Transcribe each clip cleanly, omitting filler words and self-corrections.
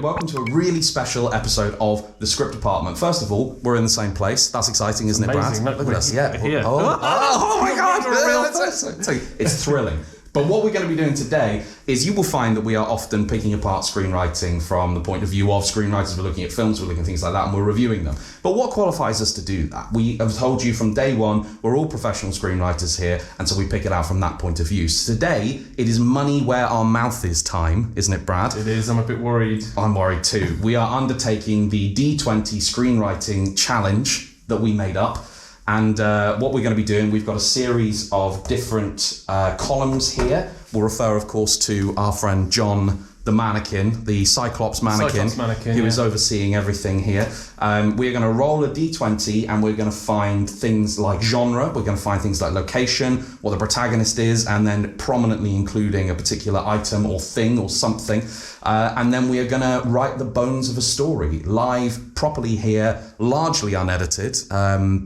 welcome to a really special episode of The Script Department. First of all, we're in the same place. That's exciting, isn't it, Brad? Look at us, yeah. Here. Oh my God! It's thrilling. But what we're going to be doing today is you will find that we are often picking apart screenwriting from the point of view of screenwriters. We're looking at films, we're looking at things like that, and we're reviewing them. But what qualifies us to do that? We have told you from day one, we're all professional screenwriters here, and so we pick it out from that point of view. So today, it is money where our mouth is time, isn't it, Brad? It is. I'm a bit worried. I'm worried too. We are undertaking the D20 screenwriting challenge that we made up. And what we're going to be doing, we've got a series of different columns here. We'll refer, of course, to our friend John, the mannequin, the Cyclops mannequin, who is overseeing everything here. We're going to roll a D20 and we're going to find things like genre, we're going to find things like location, what the protagonist is, and then prominently including a particular item or thing or something. And then we are going to write the bones of a story live, properly here, largely unedited.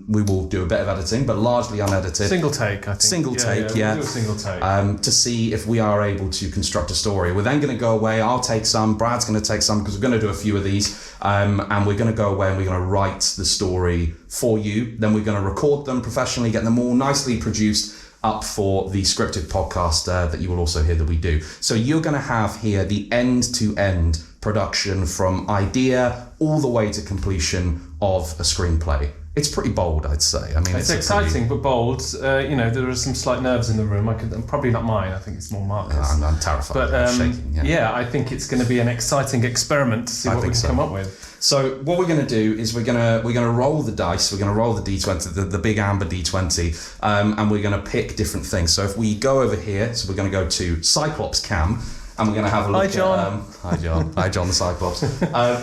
We will do a bit of editing, but largely unedited. Single take, I think. Single take. We'll do a single take. To see if we are able to construct a story. We're then going to go away. I'll take some. Brad's going to take some because we're going to do a few of these. And we're going to go away and we're going to write the story for you. Then we're going to record them professionally, get them all nicely produced up for the scripted podcast that you will also hear that we do. So you're going to have here the end-to-end production from idea all the way to completion of a screenplay. It's pretty bold, I'd say. I mean, it's exciting but bold. There are some slight nerves in the room. Probably not mine. I think it's more Marcus. I'm terrified. But I'm shaking. Yeah, I think it's going to be an exciting experiment to see what we can come up with. So what we're going to do is we're going to roll the dice. We're going to roll the D20, the big amber D20, and we're going to pick different things. So if we go over here, so we're going to go to Cyclops Cam. And we're going to have a look Hi, John. Hi, John. Hi, John the Cyclops.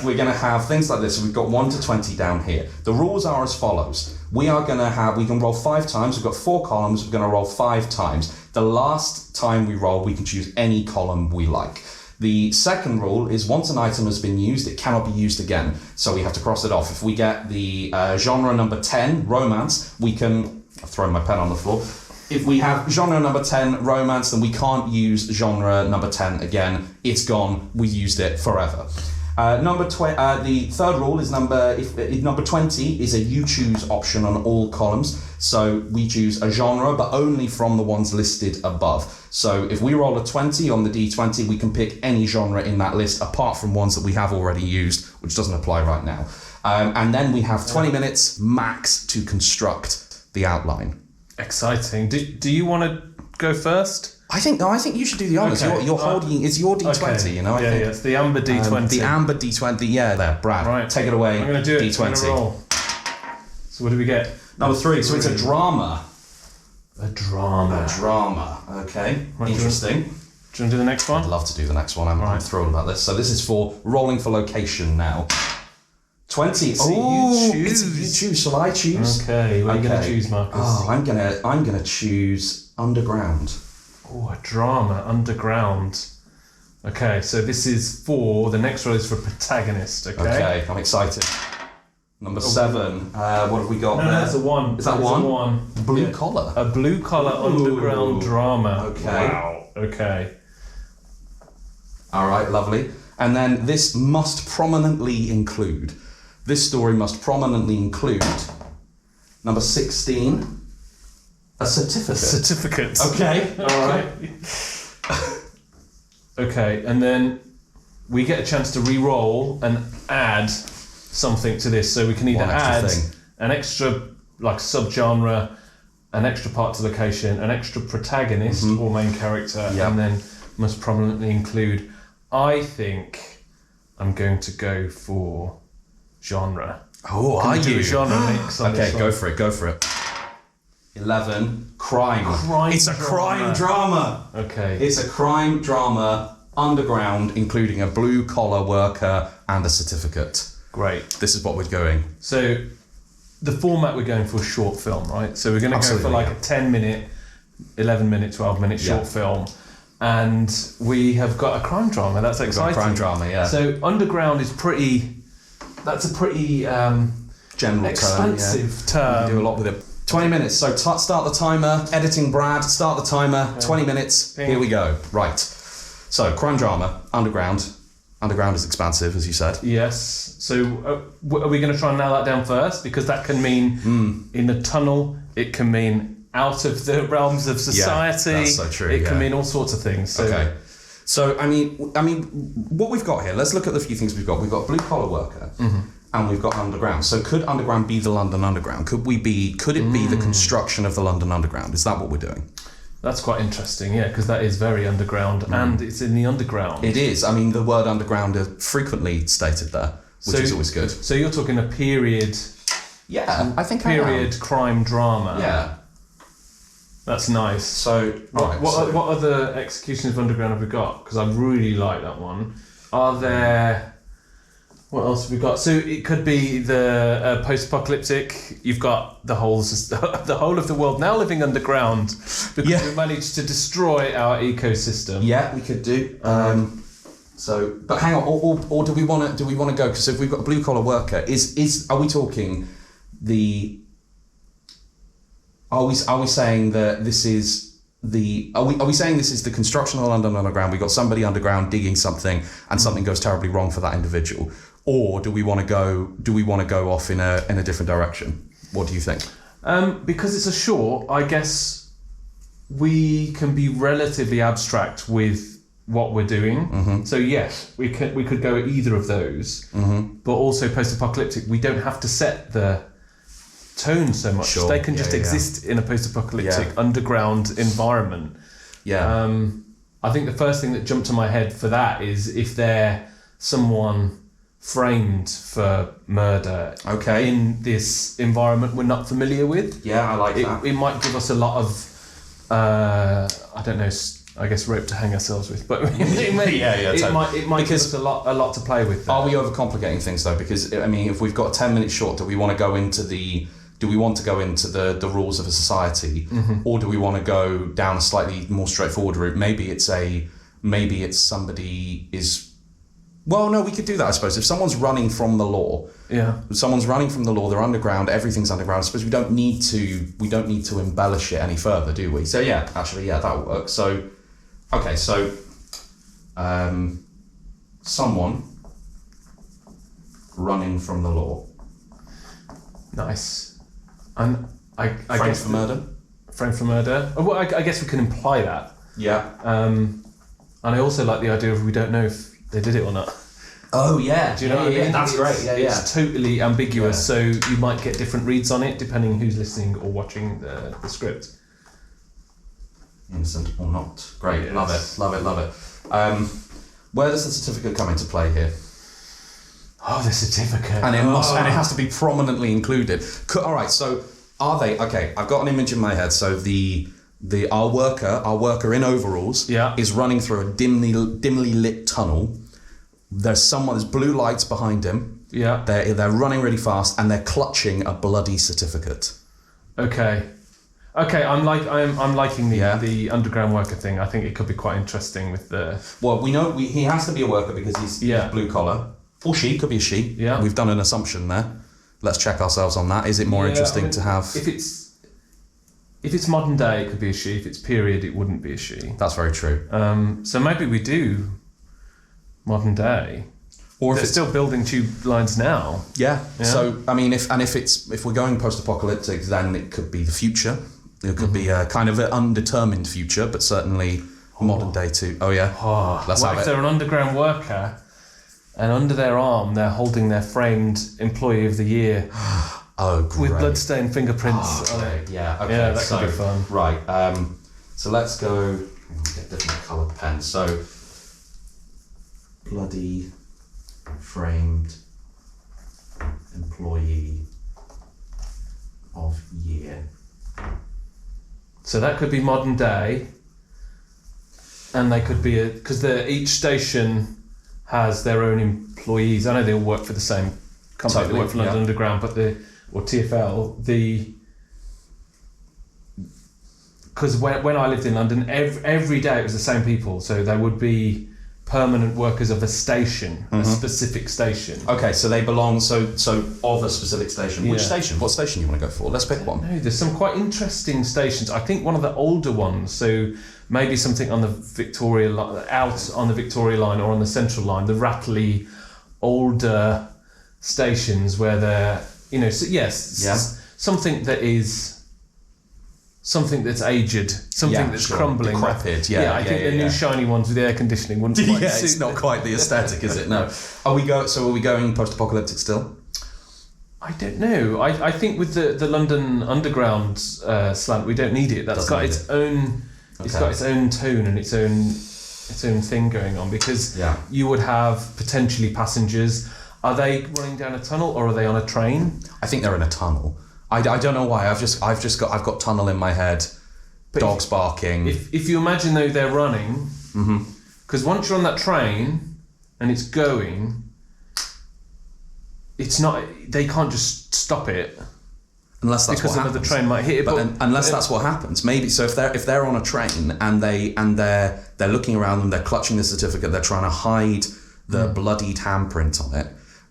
We're going to have things like this. So we've got 1 to 20 down here. The rules are as follows. We can roll 5 times. We've got 4 columns. We're going to roll 5 times. The last time we roll, we can choose any column we like. The second rule is once an item has been used, it cannot be used again. So we have to cross it off. If we get the genre number 10, romance, we can... I've thrown my pen on the floor. If we have genre number 10, romance, then we can't use genre number 10 again. It's gone. We used it forever. The third rule is number 20 is a you choose option on all columns. So we choose a genre, but only from the ones listed above. So if we roll a 20 on the D20, we can pick any genre in that list apart from ones that we have already used, which doesn't apply right now. And then we have 20 minutes max to construct the outline. Exciting. Do you want to go first? I think you should do the honours. Okay. You're holding. It's your D20. Okay. I think. It's the amber D20. The amber D20. Yeah, there, Brad. Right. Take it away. I'm going to do it. D20. I'm gonna roll. So what do we get? Number 3. So it's a drama. A drama. Okay. Right, Interesting. Do you want to do the next one? I'd love to do the next one. I'm thrilled about this. So this is for rolling for location now. 20. So you choose. Shall I choose? Okay. What are you going to choose, Marcus? Oh, I'm gonna choose underground. Oh, a drama, underground. Okay, so this is for the next row is for protagonist. Okay, I'm excited. Number 7. What have we got there? That's a 1. Is that 1? 1. Blue collar. A blue collar underground drama. Okay. Wow. Okay. All right, lovely. And then this must prominently include. This story must prominently include number 16, a certificate. Okay. All right. Okay, and then we get a chance to re-roll and add something to this. So we can either add an extra like subgenre, an extra part to location, an extra protagonist or main character, and then must prominently include. I think I'm going to go for genre. Oh, are you? Do a genre mix on okay, this one. go for it. 11, crime. It's a crime drama. Okay. It's a crime drama, underground, including a blue collar worker and a certificate. Great. This is what we're going. So the format we're going for is short film, right? So we're going to go for like a 10-minute, 11-minute, 12-minute short film. And we have got a crime drama. That's exciting. Crime drama, yeah. So underground is that's a pretty general expensive term. You can do a lot with it. 20 minutes. So start the timer. Editing Brad. Start the timer. 20 minutes. Here we go. Right. So crime drama, underground. Underground is expansive, as you said. Yes. So are we going to try and nail that down first? Because that can mean in a tunnel, it can mean out of the realms of society. Yeah, that's so true. It can mean all sorts of things. So, okay. So, I mean, what we've got here, let's look at the few things we've got. We've got blue collar worker and we've got underground. So could underground be the London Underground? Could it be the construction of the London Underground? Is that what we're doing? That's quite interesting, yeah, because that is very underground and it's in the underground. It is. I mean, the word underground is frequently stated there, which is always good. So you're talking a period... Yeah, I think period crime drama. Yeah. That's nice. So, what other executions of underground have we got? Because I really like that one. Are there... What else have we got? So it could be the post-apocalyptic. You've got the whole of the world now living underground because we managed to destroy our ecosystem. Yeah, we could do. So, but hang on. Or do we want to go? Because if we've got a blue collar worker, are we talking the? Are we saying that this is the? Are we saying this is the construction of the London Underground? We got somebody underground digging something, and something goes terribly wrong for that individual. Or do we want to go off in a different direction? What do you think? Because it's a short, I guess we can be relatively abstract with what we're doing. Mm-hmm. So yes, we could go either of those. Mm-hmm. But also post-apocalyptic, we don't have to set the tone so much. Sure. They can just exist in a post-apocalyptic underground environment. Yeah. I think the first thing that jumped to my head for that is if they're someone framed for murder in this environment we're not familiar with. Yeah, I like that. It might give us a lot of, I don't know, I guess rope to hang ourselves with, but it might give us a lot to play with there. Are we overcomplicating things though? Because I mean, if we've got a 10-minute short, do we want to go into the rules of a society, or do we want to go down a slightly more straightforward route? Maybe it's somebody is. Well, no, we could do that, I suppose. If someone's running from the law, they're underground, everything's underground. I suppose we don't need to embellish it any further, do we? So yeah, actually, that would work. So, okay, so someone running from the law. Nice. And I guess for murder. Framed for murder. Well, I guess we can imply that. Yeah. And I also like the idea of we don't know if they did it or not. Oh yeah, do you know what I mean? That's great. It's totally ambiguous, so you might get different reads on it depending who's listening or watching the script. Innocent or not? Great, yes. Love it. Where does the certificate come into play here? Oh, the certificate, and it has to be prominently included. All right, so are they okay? I've got an image in my head. So our worker in overalls is running through a dimly lit tunnel. There's blue lights behind him. Yeah. They're running really fast and they're clutching a bloody certificate. Okay, I'm liking the underground worker thing. I think it could be quite interesting with the. Well, we know he has to be a worker because he's blue collar, or she could be a she. Yeah. We've done an assumption there. Let's check ourselves on that. Is it more interesting to have? If it's modern day, it could be a she. If it's period, it wouldn't be a she. That's very true. So maybe we do modern day, or if they're still building tube lines now. Yeah. So I mean, if we're going post-apocalyptic, then it could be the future. It could be a kind of an undetermined future, but certainly modern day too. Oh yeah. If they're an underground worker, and under their arm they're holding their framed Employee of the Year. Oh, great. With bloodstained fingerprints. Yeah. Okay. Yeah, that could be fun. Right. So let's go. Get different coloured pens. So. Bloody framed Employee of Year. So that could be modern day, and they could be because each station has their own employees. I know they all work for the same company. They work for London Underground, but TfL because when I lived in London, every day it was the same people. So there would be permanent workers of a station, a specific station. Okay, so they belong so of a specific station. Which Yeah. station? What station do you want to go for? Let's pick one. No, there's some quite interesting stations. I think one of the older ones, so maybe something on the Victoria line, out on the Victoria line or on the Central line, the rattly, older stations where they're, something that is. Something that's aged, something that's crumbling. Decrepit, I think the new shiny ones with the air conditioning wouldn't quite suit it's not quite the aesthetic, is it? No. Are we going post-apocalyptic still? I don't know. I think with the London Underground slant, we don't need it. That's got its own. It's got its own tone and its own thing going on, because you would have potentially passengers. Are they running down a tunnel or are they on a train? I think they're in a tunnel. I don't know why. I've got tunnel in my head. But dogs barking. If you imagine though they're running, because once you're on that train and it's going, it's not. They can't just stop it. Unless that's because what another happens. train might hit it. But unless that's what happens, maybe. So if they're on a train and they're looking around them, they're clutching the certificate, they're trying to hide the bloodied handprint on it,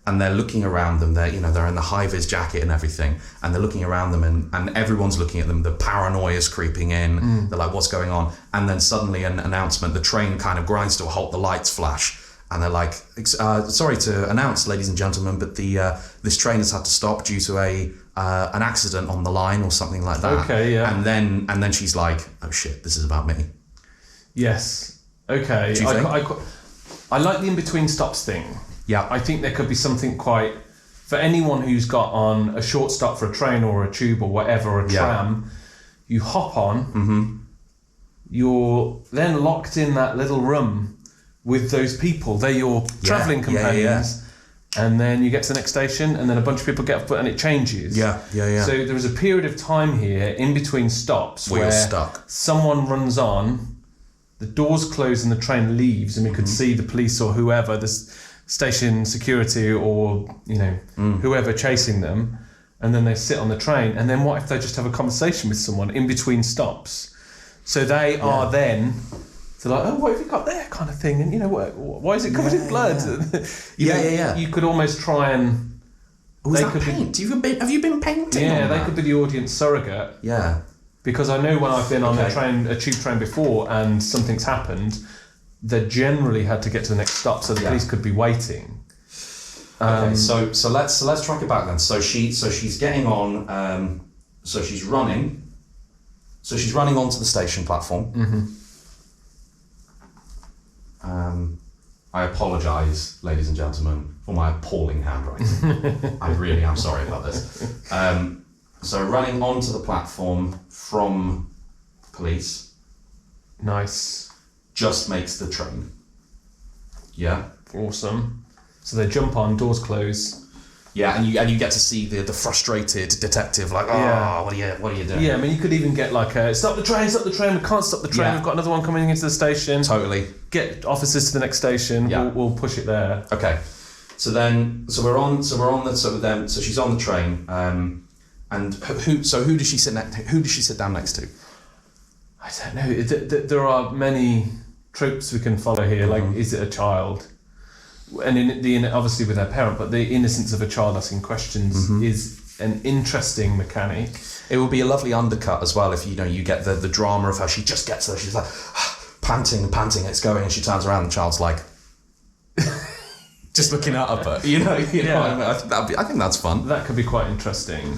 and they're looking around them. They're in the high-vis jacket and everything, and they're looking around them, and everyone's looking at them. The paranoia's creeping in. They're like, "What's going on?" And then suddenly an announcement. The train kind of grinds to a halt. The lights flash. And they're like, sorry to announce, ladies and gentlemen, but this train has had to stop due to an accident on the line or something like that. Okay, yeah. And then she's like, oh shit, this is about me. Yes. Okay. Do you think? I like the in-between stops thing. Yeah. I think there could be something quite, for anyone who's got on a short stop for a train or a tube or whatever, or a tram, you hop on, you're then locked in that little room with those people. They're your travelling companions, and then you get to the next station, and then a bunch of people get up and it changes. Yeah. So there is a period of time here in between stops where you're stuck. Someone runs on, the doors close and the train leaves, and we could see the police or whoever, the station security or whoever chasing them, and then they sit on the train. And then what if they just have a conversation with someone in between stops? So they are then. So like, oh, what have you got there, kind of thing, and why is it covered in blood? You could almost try and. Was that paint? Have you been painting? Yeah, they could be the audience surrogate. Yeah. Because I know when I've been on a tube train before, and something's happened, they generally had to get to the next stop, so the police could be waiting. Okay, so let's track it back then. So she's getting on. So she's running. So she's running onto the station platform. I apologise, ladies and gentlemen, for my appalling handwriting. I really am sorry about this. So running onto the platform from police. Nice. Just makes the train. Yeah. Awesome. So they jump on, doors close. Yeah, and you get to see the frustrated detective, like, what are you doing? Yeah, I mean, you could even get like a stop the train, we can't stop the train, we've got another one coming into the station. Totally. Get officers to the next station. We'll push it there. Okay. So she's on the train, and who does she sit down next to? I don't know. There are many tropes we can follow here. Like, is it a child? And obviously with their parent, but the innocence of a child asking questions is an interesting mechanic. It would be a lovely undercut as well if you get the drama of how she just gets there. She's like panting, it's going, and she turns around, and the child's like just looking up at her. I think that's fun. That could be quite interesting.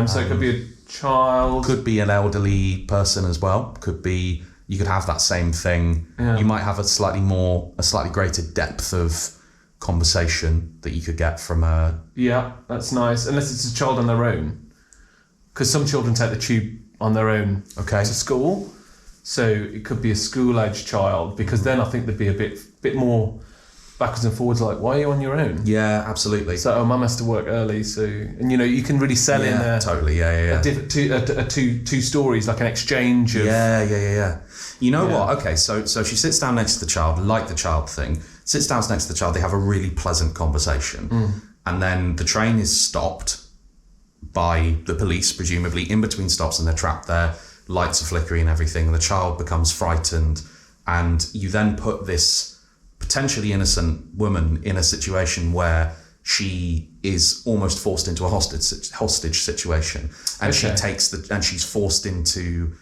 So it could be a child. Could be an elderly person as well. Could be. You could have that same thing. Yeah. You might have a slightly greater depth of conversation that you could get from a... Yeah, that's nice. Unless it's a child on their own. Because some children take the tube on their own to school. So it could be a school-age child, because then I think there'd be a bit more backwards and forwards, like, why are you on your own? Yeah, absolutely. So, mum has to work early, so... And, you can really sell in there... Totally, two stories, like an exchange of... Yeah. You know what? Okay, so she sits down next to the child, like the child thing, sits down next to the child, they have a really pleasant conversation. And then the train is stopped by the police, presumably, in between stops, and they're trapped there, lights are flickering and everything, and the child becomes frightened, and you then put this potentially innocent woman in a situation where she is almost forced into a hostage situation, and she takes she's forced into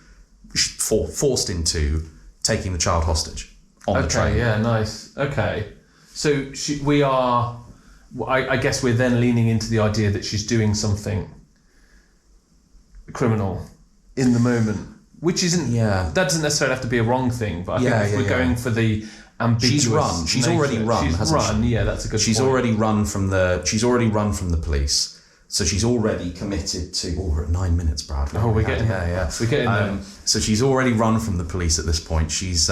taking the child hostage on the train. Yeah, nice. Okay, so I guess we're then leaning into the idea that she's doing something criminal in the moment, which isn't. Yeah. That doesn't necessarily have to be a wrong thing, but I think if we're going for the ambiguous. She's already run. Yeah, that's a good. She's point. already run from the police. So she's already committed to. Oh, we're at 9 minutes, Brad. We're getting there. Yeah, we're getting there. So she's already run from the police at this point. She has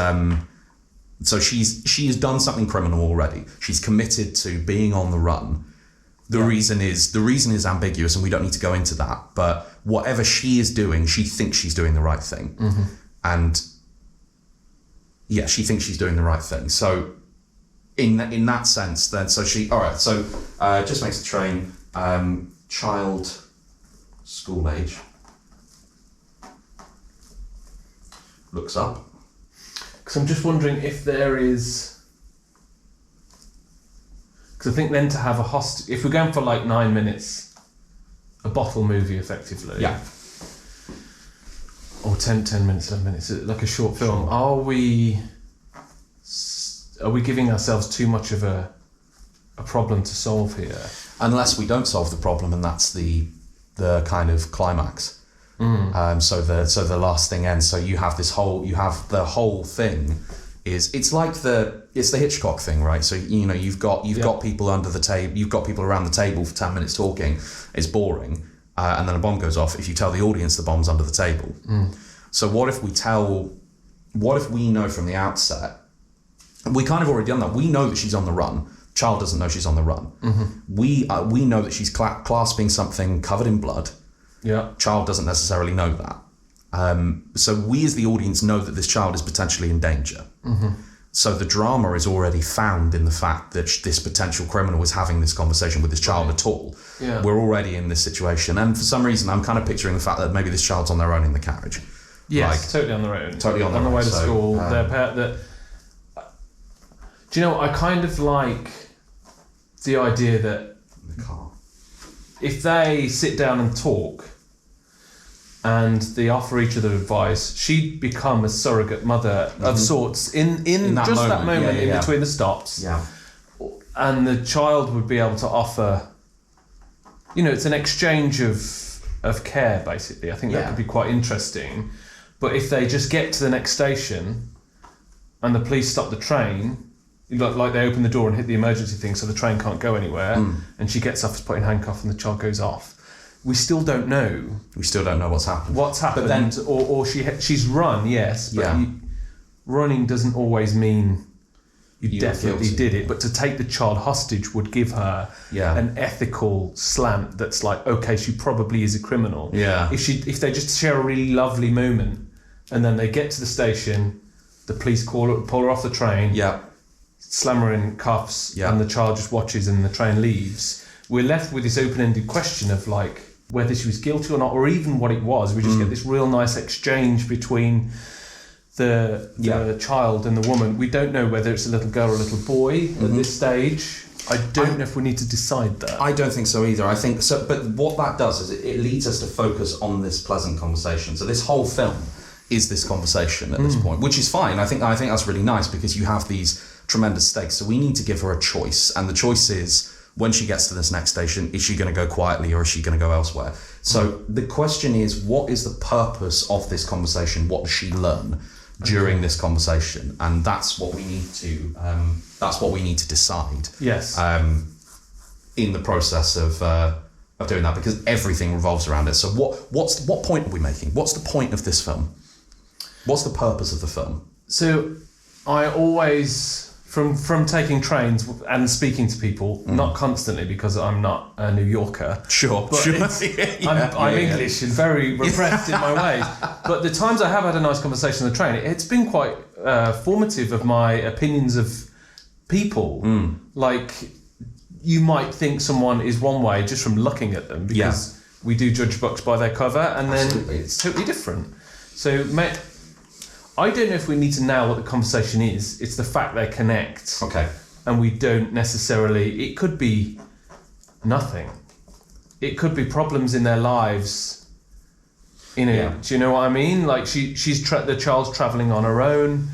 done something criminal already. She's committed to being on the run. The reason is ambiguous, and we don't need to go into that. But whatever she is doing, she thinks she's doing the right thing, and she thinks she's doing the right thing. So, in that sense, then just makes the train. Child, school age, looks up. Because I'm just wondering if there is. Because I think then to have a hostage, if we're going for like 9 minutes, a bottle movie effectively. Yeah. Or 10 minutes, 11 minutes, like a short film. Sure. Are we giving ourselves too much of a problem to solve here? Unless we don't solve the problem, and that's the kind of climax. So the last thing ends. So you have the whole thing it's the Hitchcock thing, right? So you've got people under the table, you've got people around the table for 10 minutes talking. It's boring, and then a bomb goes off. If you tell the audience the bomb's under the table, so what if we know from the outset? We kind of already done that. We know that she's on the run. Child doesn't know she's on the run. We know that she's clasping something covered in blood. Yeah. Child doesn't necessarily know that. So we as the audience know that this child is potentially in danger. So the drama is already found in the fact that this potential criminal is having this conversation with this child at all. Yeah. We're already in this situation. And for some reason, I'm kind of picturing the fact that maybe this child's on their own in the carriage. Yes, totally on their own. Totally on their own. On the way to school. Do you know what? I kind of like the idea that the car. If they sit down and talk and they offer each other advice, she'd become a surrogate mother of sorts in that just moment. That moment in between the stops. Yeah. And the child would be able to offer, it's an exchange of care, basically. I think that could be quite interesting. But if they just get to the next station and the police stop the train, like they open the door and hit the emergency thing so the train can't go anywhere, and she gets off, is put in handcuffs, and the child goes off. We still don't know. What's happened. But then, or she's run, yes, but running doesn't always mean you definitely did it. But to take the child hostage would give her an ethical slant that's like, okay, she probably is a criminal. Yeah. If they just share a really lovely moment, and then they get to the station, the police pull her off the train. Yeah. Slam her in cuffs, and the child just watches and the train leaves. We're left with this open-ended question of like whether she was guilty or not, or even what it was. We just get this real nice exchange between the child and the woman. We don't know whether it's a little girl or a little boy at this stage. I don't know if we need to decide that. I don't think so either. I think so, but what that does is it leads us to focus on this pleasant conversation. So this whole film is this conversation at this point, which is fine. I think that's really nice because you have these tremendous stakes. So we need to give her a choice, and the choice is when she gets to this next station, is she going to go quietly or is she going to go elsewhere? So the question is, what is the purpose of this conversation? What does she learn during this conversation? And that's what we need to decide. Yes. In the process of doing that, because everything revolves around it. So what point are we making? What's the point of this film? What's the purpose of the film? So I always, from taking trains and speaking to people, not constantly because I'm not a New Yorker. Sure. I'm English and very repressed in my ways. But the times I have had a nice conversation on the train, it's been quite formative of my opinions of people. Like, you might think someone is one way just from looking at them because we do judge books by their cover, and then it's totally different. So I don't know if we need to know what the conversation is. It's the fact they connect. Okay. And we don't necessarily... It could be nothing. It could be problems in their lives. Do you know what I mean? Like the child's travelling on her own.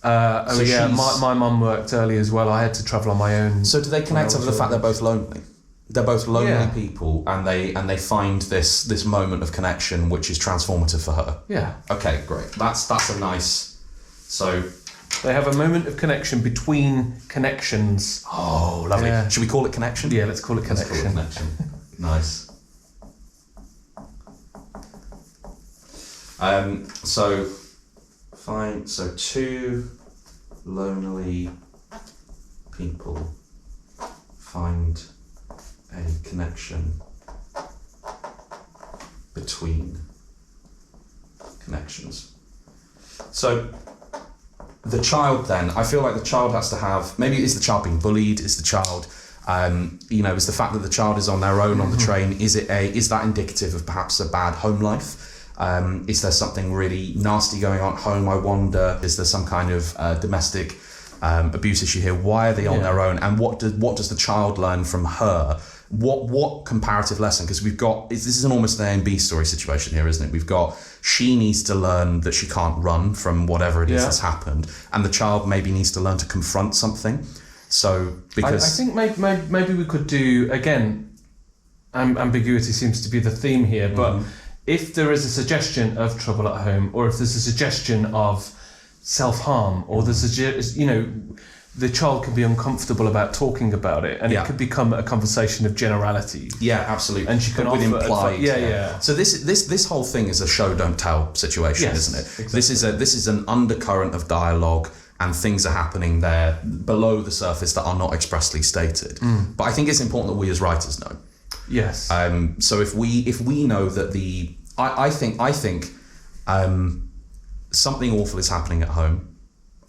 My mum worked early as well. I had to travel on my own. So do they connect over the fact they're both lonely? They're both lonely people, and they find this moment of connection which is transformative for her. Yeah. Okay, great. That's a nice. So they have a moment of connection between connections. Oh, lovely. Yeah. Should we call it connection? Yeah, let's call it connection. Nice. So fine. So two lonely people find a connection between connections. So the child then, I feel like the child has to have, maybe is the child being bullied, is the child, is the fact that the child is on their own on the train, is that indicative of perhaps a bad home life? Is there something really nasty going on at home? I wonder, is there some kind of domestic abuse issue here? Why are they on their own? And what does the child learn from her? What comparative lesson? Because we've got, this is an almost an A and B story situation here, isn't it? We've got, she needs to learn that she can't run from whatever it is that's happened, and the child maybe needs to learn to confront something. So, because I think maybe we could do, again, ambiguity seems to be the theme here, but if there is a suggestion of trouble at home, or if there's a suggestion of self-harm, or the child can be uncomfortable about talking about it, and it could become a conversation of generality. Yeah, absolutely. And she can offer implied. So this whole thing is a show don't tell situation, isn't it? Exactly. This is an undercurrent of dialogue, and things are happening there below the surface that are not expressly stated. But I think it's important that we as writers know. Yes. So if we know that I think something awful is happening at home.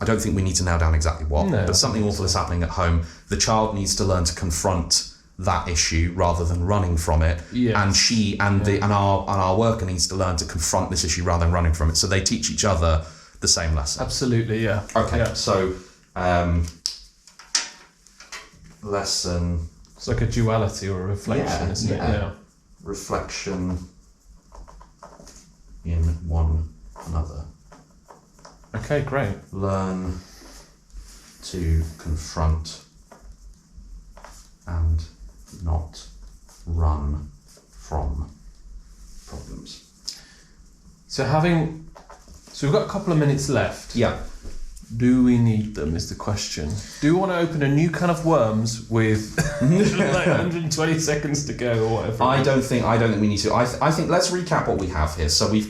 I don't think we need to nail down exactly what, but something awful is happening at home. The child needs to learn to confront that issue rather than running from it. Yes. And our worker needs to learn to confront this issue rather than running from it. So they teach each other the same lesson. Absolutely, yeah. Okay, yeah. So lesson. It's like a duality or a reflection, isn't it? Yeah. Reflection in one another. Okay, great. Learn to confront and not run from problems. So we've got a couple of minutes left. Yeah. Do we need them is the question. Do we want to open a new can of worms with like 120 seconds to go or whatever? I don't think we need to. I think let's recap what we have here. So we've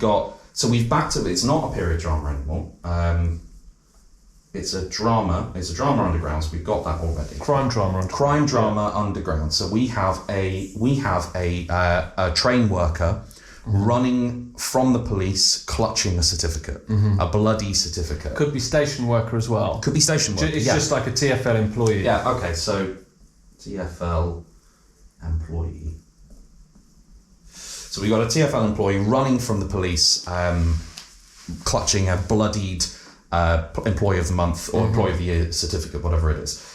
backed it. It's not a period drama anymore. It's a drama. It's a drama underground. So we've got that already. Crime drama underground. So we have a train worker running from the police, clutching a certificate, a bloody certificate. Could be station worker as well. Could be station worker. It's just like a TfL employee. Yeah. Okay. So TfL employee. So we got a TfL employee running from the police, clutching a bloodied employee of the month or employee of the year certificate, whatever it is.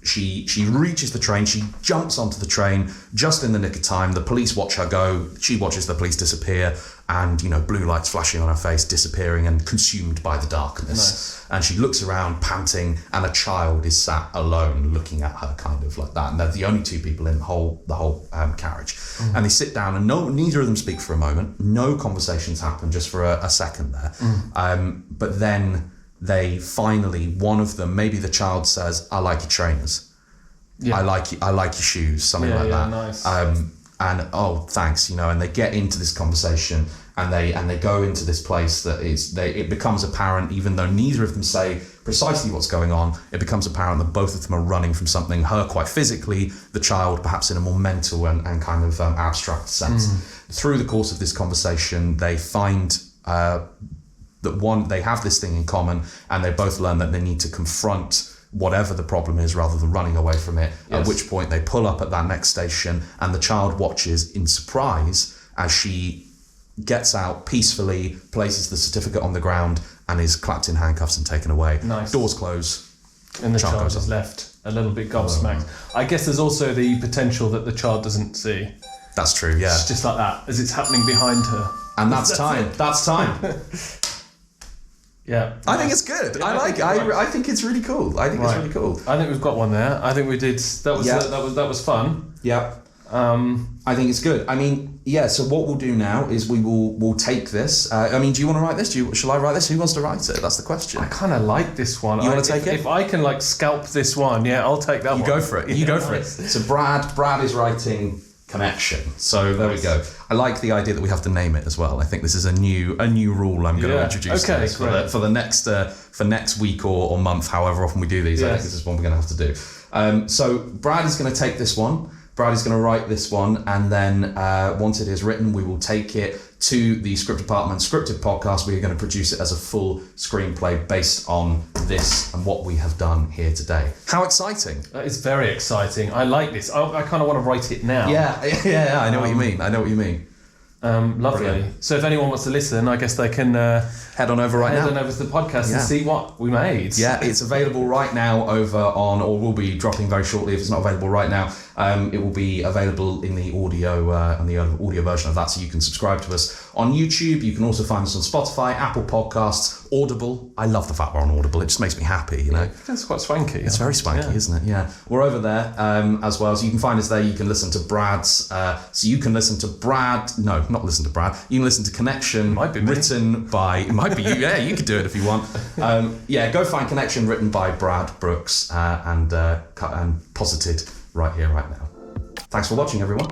She reaches the train, she jumps onto the train just in the nick of time. The police watch her go, she watches the police disappear, and blue lights flashing on her face, disappearing and consumed by the darkness. Nice. And she looks around panting, and a child is sat alone looking at her kind of like that. And they're the only two people in the whole carriage. And they sit down, and neither of them speak for a moment. No conversations happen, just for a second there. But then they finally, one of them, maybe the child says, "I like your trainers. I like your shoes," something like that. Nice. And oh, thanks, and they get into this conversation, and they go into this place that it becomes apparent, even though neither of them say precisely what's going on, it becomes apparent that both of them are running from something, her quite physically, the child perhaps in a more mental and kind of abstract sense. Through the course of this conversation, they find that they have this thing in common, and they both learn that they need to confront whatever the problem is rather than running away from it. Yes. At which point they pull up at that next station, and the child watches in surprise as she gets out peacefully, places the certificate on the ground, and is clapped in handcuffs and taken away. Nice. Doors close. And the Child child goes is on. left a little bit gobsmacked. I guess there's also the potential that the child doesn't see. That's true, yeah. It's just like that, as it's happening behind her. And that's time. That's time. Yeah. I think it's good. Yeah, I think it's really cool. I think it's really cool. I think we've got one there. I think we did. That was fun. Yeah. I think it's good. I mean, yeah. So what we'll do now is we'll take this. I mean, do you want to write this? Shall I write this? Who wants to write it? That's the question. I kind of like this one. You want to take it? If I can like scalp this one, yeah, I'll take that one. You go for it. You go for it. So Brad is writing Connection. So there we go. I like the idea that we have to name it as well. I think this is a new rule I'm going to introduce to this for the next for next week or month, however often we do these. I think this is one we're going to have to do. So Brad is going to take this one. Brad is going to write this one, and then once it is written, we will take it to the Script Department Scripted podcast. We are going to produce it as a full screenplay based on this and what we have done here today. How exciting! That is very exciting. I like this. I kind of want to write it now. Yeah. I know what you mean. Lovely. Brilliant. So if anyone wants to listen, I guess they can head on over head on over to the podcast and see what we made. Yeah, it's available right now over on, or will be dropping very shortly. If it's not available right now, it will be available in the audio audio version of that, so you can subscribe to us on YouTube. You can also find us on Spotify, Apple Podcasts, Audible. I love the fact we're on Audible. It just makes me happy, you know. That's quite swanky. It's very swanky, isn't it? Yeah. We're over there as well, so you can find us there. You can listen to Brad's. You can listen to Connection. Might be me. Written by. It might be you. Yeah, you could do it if you want. Go find Connection, written by Brad Brooks and posited right here, right now. Thanks for watching, everyone.